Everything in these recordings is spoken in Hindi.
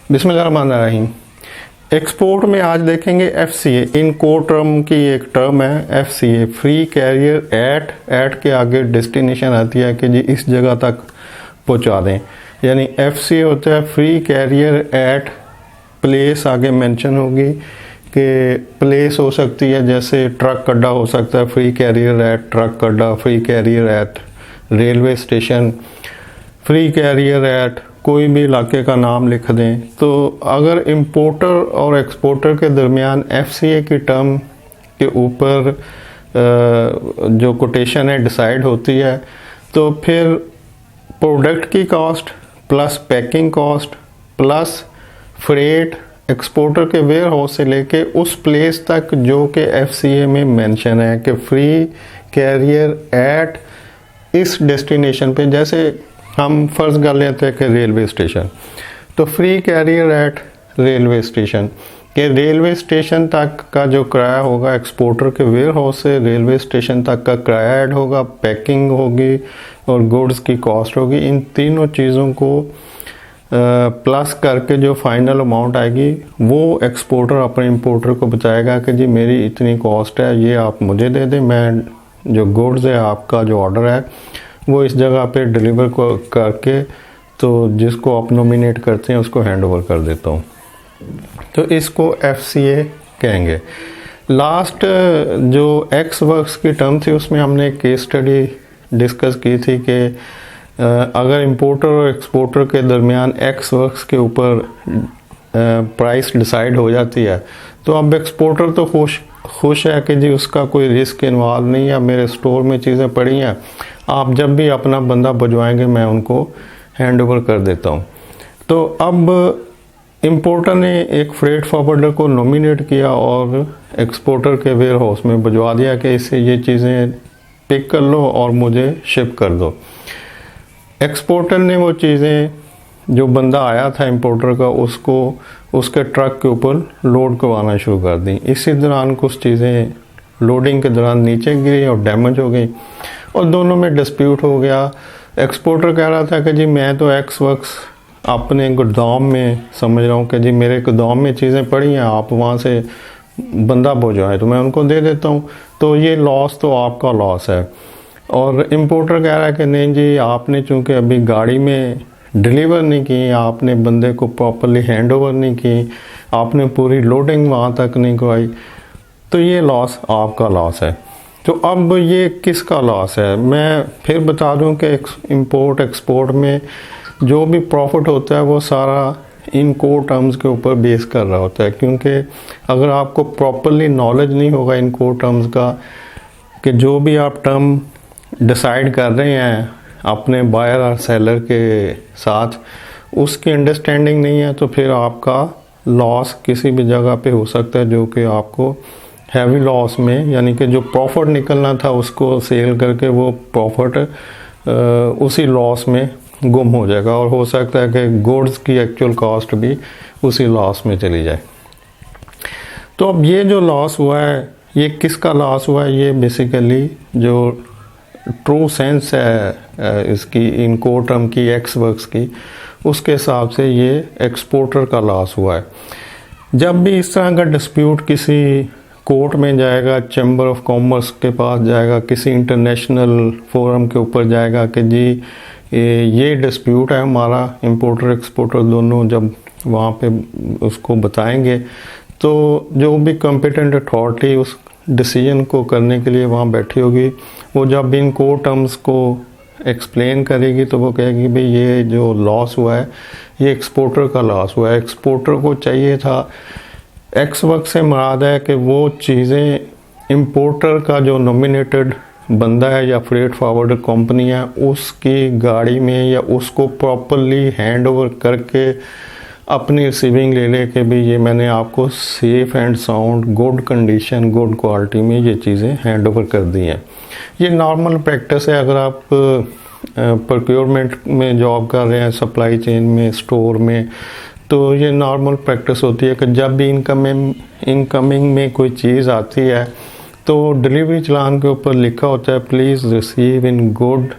बिस्मिल्लाहिर्रहमानिर्रहीम। एक्सपोर्ट में आज देखेंगे FCA, इन कोड टर्म की एक टर्म है FCA, फ्री कैरियर एट के आगे डेस्टिनेशन आती है कि जी इस जगह तक पहुंचा दें। यानी FCA होता है फ्री कैरियर एट, प्लेस आगे मेंशन होगी कि प्लेस हो सकती है जैसे ट्रक अड्डा हो सकता है, फ्री कैरियर एट ट्रक अड्डा, free carrier at railway station, free carrier at कोई भी इलाके का नाम लिख दें। तो अगर इंपोर्टर और एक्सपोर्टर के दरमियान FCA की टर्म के ऊपर जो कोटेशन है डिसाइड होती है, तो फिर प्रोडक्ट की cost plus packing cost plus freight exporter के वेयर हाउस से लेके उस प्लेस तक जो कि FCA में मेंशन है कि फ्री कैरियर एट इस डेस्टिनेशन पे, जैसे हम फर्ज कर लेते हैं कि रेलवे स्टेशन, तो free carrier at railway station के रेलवे स्टेशन तक का जो किराया होगा एक्सपोर्टर के वेयर हाउस से रेलवे स्टेशन तक का किराया ऐड होगा, पैकिंग होगी और गुड्स की कॉस्ट होगी। इन तीनों चीज़ों को प्लस करके जो फाइनल अमाउंट आएगी वो एक्सपोर्टर अपने इंपोर्टर को बताएगा कि जी मेरी इतनी कॉस्ट है, ये आप मुझे दे दें, मैं जो गुड्स है आपका जो ऑर्डर है वो इस जगह पे डिलीवर को करके तो जिसको आप नॉमिनेट करते हैं उसको हैंड ओवर कर देता हूँ। तो इसको FCA कहेंगे। लास्ट जो एक्स वर्क्स की टर्म थी उसमें हमने एक केस स्टडी डिस्कस की थी कि अगर इंपोर्टर और एक्सपोर्टर के दरमियान एक्स वर्क्स के ऊपर प्राइस डिसाइड हो जाती है, तो अब एक्सपोर्टर तो खुश है कि जी उसका कोई रिस्क इन्वॉल्व नहीं है, मेरे स्टोर में चीज़ें पड़ी हैं, आप जब भी अपना बंदा भिजवाएंगे मैं उनको हैंड ओवर कर देता हूँ। तो अब इंपोर्टर ने एक फ्रेट फॉरवर्डर को नॉमिनेट किया और एक्सपोर्टर के वेयर हाउस में भिजवा दिया कि इससे ये चीज़ें पिक कर लो और मुझे शिप कर दो। एक्सपोर्टर ने वो चीज़ें जो बंदा आया था इंपोर्टर का उसको उसके ट्रक के ऊपर लोड करवाना शुरू कर दी। इसी दौरान कुछ चीज़ें लोडिंग के दौरान नीचे गिरी और डैमेज हो गई और दोनों में डिस्प्यूट हो गया। एक्सपोर्टर कह रहा था कि जी मैं तो एक्स वर्क्स अपने गोदाम में समझ रहा हूँ कि जी मेरे गोदाम में चीज़ें पड़ी हैं, आप वहाँ से बंदा भिजवाएं तो मैं उनको दे देता हूँ, तो ये लॉस तो आपका लॉस है। और इंपोर्टर कह रहा है कि नहीं जी आपने चूँकि अभी गाड़ी में डिलीवर नहीं की, आपने बंदे को प्रॉपरली हैंड ओवर नहीं की, आपने पूरी लोडिंग वहाँ तक नहीं करवाई, तो ये लॉस आपका लॉस है। तो अब ये किसका लॉस है? मैं फिर बता दूं कि इंपोर्ट एक्सपोर्ट में जो भी प्रॉफिट होता है वो सारा इन कोड टर्म्स के ऊपर बेस कर रहा होता है, क्योंकि अगर आपको प्रॉपरली नॉलेज नहीं होगा इन कोड टर्म्स का कि जो भी आप टर्म डिसाइड कर रहे हैं अपने बायर और सेलर के साथ, उसकी अंडरस्टैंडिंग नहीं है, तो फिर आपका लॉस किसी भी जगह पे हो सकता है जो कि आपको हैवी लॉस में, यानी कि जो प्रॉफिट निकलना था उसको सेल करके वो प्रॉफिट उसी लॉस में गुम हो जाएगा और हो सकता है कि गुड्स की एक्चुअल कॉस्ट भी उसी लॉस में चली जाए। तो अब ये जो लॉस हुआ है ये किसका लॉस हुआ है? ये बेसिकली जो ट्रू सेंस है इसकी इन कोड टर्म की एक्स वर्क्स की, उसके हिसाब से ये एक्सपोर्टर का लॉस हुआ है। जब भी इस तरह का डिस्प्यूट किसी कोर्ट में जाएगा, चैम्बर ऑफ कॉमर्स के पास जाएगा, किसी इंटरनेशनल फोरम के ऊपर जाएगा कि जी ये डिस्प्यूट है हमारा, इंपोर्टर एक्सपोर्टर दोनों जब वहाँ पे उसको बताएंगे तो जो भी कॉम्पिटेंट अथॉरिटी उस डिसीजन को करने के लिए वहाँ बैठी होगी, वो जब इन कोड टर्म्स को एक्सप्लेन करेगी तो वो कहेगी भाई ये जो लॉस हुआ है ये एक्सपोर्टर का लॉस हुआ है। एक्सपोर्टर को चाहिए था, एक्स वर्क से मुराद है कि वो चीज़ें इंपोर्टर का जो नॉमिनेटेड बंदा है या फ्रेट फॉरवर्डर कंपनी है उसकी गाड़ी में या उसको प्रॉपरली हैंड ओवर करके अपनी रिसीविंग ले ले के भी ये मैंने आपको safe and sound good condition good quality में ये चीज़ें हैंड ओवर कर दी हैं। ये नॉर्मल प्रैक्टिस है अगर आप प्रोक्योरमेंट में जॉब कर रहे हैं, सप्लाई चेन में, स्टोर में, तो ये नॉर्मल प्रैक्टिस होती है कि जब भी इनकमिंग में कोई चीज़ आती है तो डिलीवरी चालान के ऊपर लिखा होता है please receive in good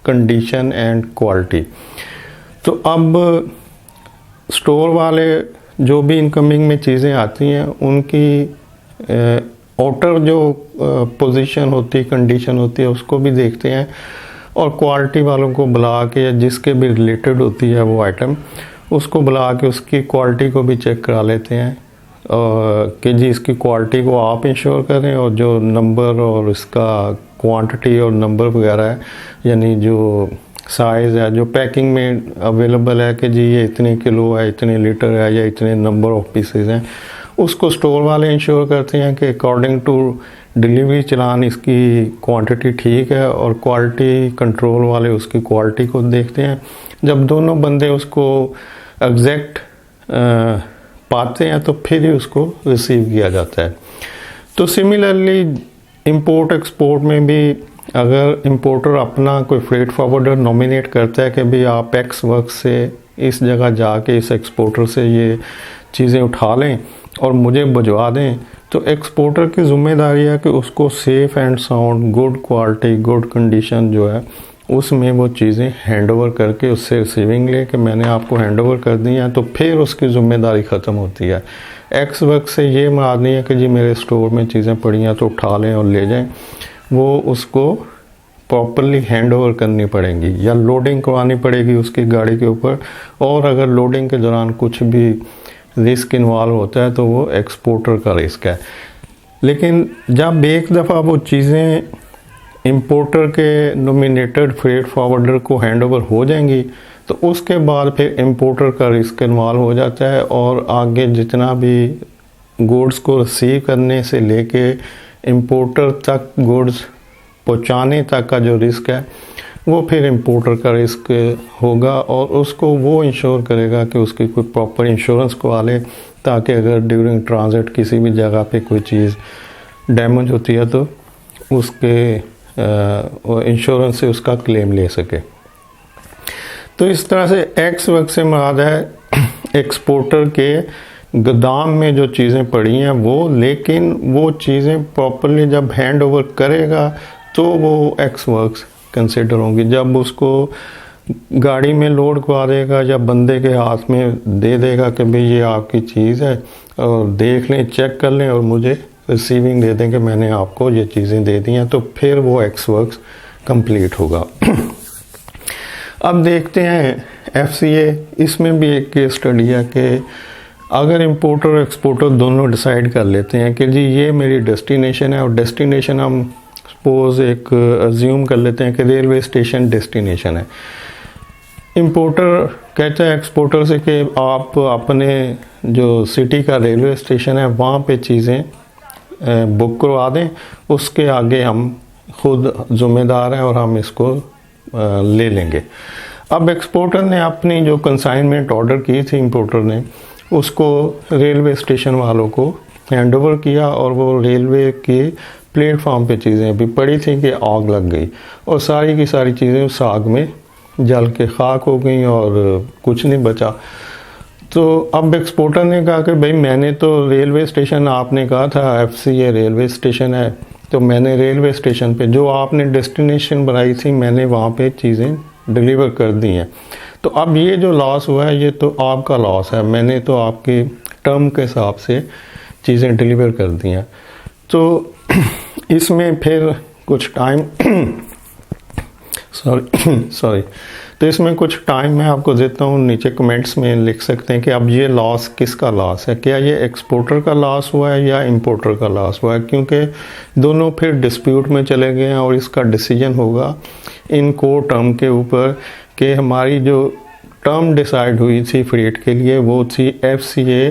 condition and quality. तो अब स्टोर वाले जो भी इनकमिंग में चीज़ें आती हैं उनकी आउटर जो पोजीशन होती है, कंडीशन होती है, उसको भी देखते हैं और क्वालिटी वालों को बुला के या जिसके भी रिलेटेड होती है वो आइटम, उसको बुला के उसकी क्वालिटी को भी चेक करा लेते हैं कि जी इसकी क्वालिटी को आप इंश्योर करें और जो नंबर और इसका क्वांटिटी और नंबर वगैरह है, यानी जो साइज़ है जो पैकिंग में अवेलेबल है कि जी ये इतने किलो है, इतने लीटर है या इतने नंबर ऑफ पीसेस हैं, उसको स्टोर वाले इंश्योर करते हैं कि अकॉर्डिंग टू डिलीवरी चलान इसकी क्वांटिटी ठीक है, और क्वालिटी कंट्रोल वाले उसकी क्वालिटी को देखते हैं। जब दोनों बंदे उसको एग्जैक्ट पाते हैं तो फिर ही उसको रिसीव किया जाता है। तो सिमिलरली इंपोर्ट एक्सपोर्ट में भी अगर इंपोर्टर अपना कोई फ्रेट फॉरवर्डर नॉमिनेट करता है कि भाई आप एक्स वर्क से इस जगह जाके इस एक्सपोर्टर से ये चीज़ें उठा लें और मुझे भिजवा दें, तो एक्सपोर्टर की जिम्मेदारी है कि उसको safe and sound, good quality, good condition जो है उसमें वो चीज़ें हैंड ओवर करके उससे रिसीविंग ले कि मैंने आपको हैंड ओवर कर दी हैं, तो फिर उसकी ज़िम्मेदारी ख़त्म होती है। एक्स वर्क से ये मुराद नहीं है कि जी मेरे स्टोर में चीज़ें पड़ी हैं तो उठा लें और ले जाएं, वो उसको प्रॉपरली हैंड ओवर करनी पड़ेंगी या लोडिंग करवानी पड़ेगी उसकी गाड़ी के ऊपर, और अगर लोडिंग के दौरान कुछ भी रिस्क इन्वॉल्व होता है तो वो एक्सपोर्टर का रिस्क है। लेकिन जब एक दफ़ा वो चीज़ें इंपोर्टर के नॉमिनेटेड फ्रेट फॉरवर्डर को हैंड ओवर हो जाएंगी तो उसके बाद फिर इंपोर्टर का रिस्क इन्वॉल्व हो जाता है, और आगे जितना भी गुड्स को रिसीव करने से लेके इंपोर्टर तक गुड्स पहुंचाने तक का जो रिस्क है वो फिर इंपोर्टर का रिस्क होगा, और उसको वो इंश्योर करेगा कि उसकी कोई प्रॉपर इंश्योरेंस करवा ले, ताकि अगर ड्यूरिंग ट्रांजिट किसी भी जगह पे कोई चीज़ डैमेज होती है तो उसके इंश्योरेंस से उसका क्लेम ले सके। तो इस तरह से एक्स वर्क से मुराद है एक्सपोर्टर के गोदाम में जो चीज़ें पड़ी हैं वो, लेकिन वो चीज़ें प्रॉपरली जब हैंड ओवर करेगा तो वो एक्स वर्क्स कंसिडर होंगी। जब उसको गाड़ी में लोड करवा देगा या बंदे के हाथ में दे देगा कि भाई ये आपकी चीज़ है और देख लें, चेक कर लें और मुझे रिसीविंग दे दें कि मैंने आपको ये चीज़ें दे दी हैं, तो फिर वो एक्स वर्क्स कंप्लीट होगा। अब देखते हैं FCA, इसमें भी एक केस स्टडी है कि अगर इंपोर्टर और एक्सपोर्टर दोनों डिसाइड कर लेते हैं कि जी ये मेरी डेस्टिनेशन है, और डेस्टिनेशन हम सपोज एक अज्यूम कर लेते हैं कि रेलवे स्टेशन डेस्टिनेशन है। इंपोर्टर कहता है एक्सपोर्टर से कि आप अपने जो सिटी का रेलवे स्टेशन है वहाँ पे चीज़ें बुक करवा दें, उसके आगे हम खुद ज़िम्मेदार हैं और हम इसको ले लेंगे। अब एक्सपोर्टर ने अपनी जो कंसाइनमेंट ऑर्डर की थी इंपोर्टर ने, उसको रेलवे स्टेशन वालों को हैंड ओवर किया, और वो रेलवे के प्लेटफॉर्म पे चीज़ें अभी पड़ी थी कि आग लग गई और सारी की सारी चीज़ें उस आग में जल के खाक हो गई और कुछ नहीं बचा। तो अब एक्सपोर्टर ने कहा कि भाई मैंने तो रेलवे स्टेशन, आपने कहा था FCA रेलवे स्टेशन है, तो मैंने रेलवे स्टेशन पे जो आपने डेस्टिनेशन बनाई थी मैंने वहाँ पे चीज़ें डिलीवर कर दी हैं, तो अब ये जो लॉस हुआ है ये तो आपका लॉस है, मैंने तो आपके टर्म के हिसाब से चीज़ें डिलीवर कर दी हैं। तो इसमें फिर कुछ टाइम सॉरी तो इसमें कुछ टाइम मैं आपको देता हूँ, नीचे कमेंट्स में लिख सकते हैं कि अब ये लॉस किसका लॉस है, क्या ये एक्सपोर्टर का लॉस हुआ है या इंपोर्टर का लॉस हुआ है, क्योंकि दोनों फिर डिस्प्यूट में चले गए हैं और इसका डिसीजन होगा इन कोर्ट टर्म के ऊपर कि हमारी जो टर्म डिसाइड हुई थी फ्रेट के लिए वो थी FCA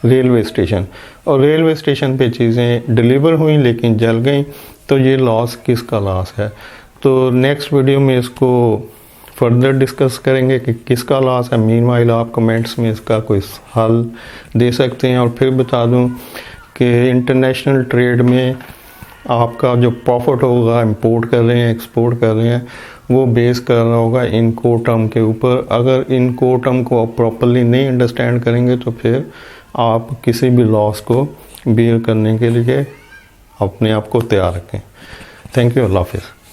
रेलवे स्टेशन, और रेलवे स्टेशन पे चीज़ें डिलीवर हुई लेकिन जल गई, तो ये लॉस किसका लॉस है। तो नेक्स्ट वीडियो में इसको फर्दर डिस्कस करेंगे कि किसका लॉस है। मीनवाइल आप कमेंट्स में इसका कोई हल दे सकते हैं। और फिर बता दूं कि इंटरनेशनल ट्रेड में आपका जो प्रॉफिट होगा, इंपोर्ट कर रहे हैं, एक्सपोर्ट कर रहे हैं, वो बेस कर रहा होगा इन कोर टर्म के ऊपर। अगर इन कोर टर्म को आप प्रॉपरली नहीं अंडरस्टैंड करेंगे तो फिर आप किसी भी लॉस को बियर करने के लिए अपने आप को तैयार रखें। थैंक यू, अल्लाह हाफिज़।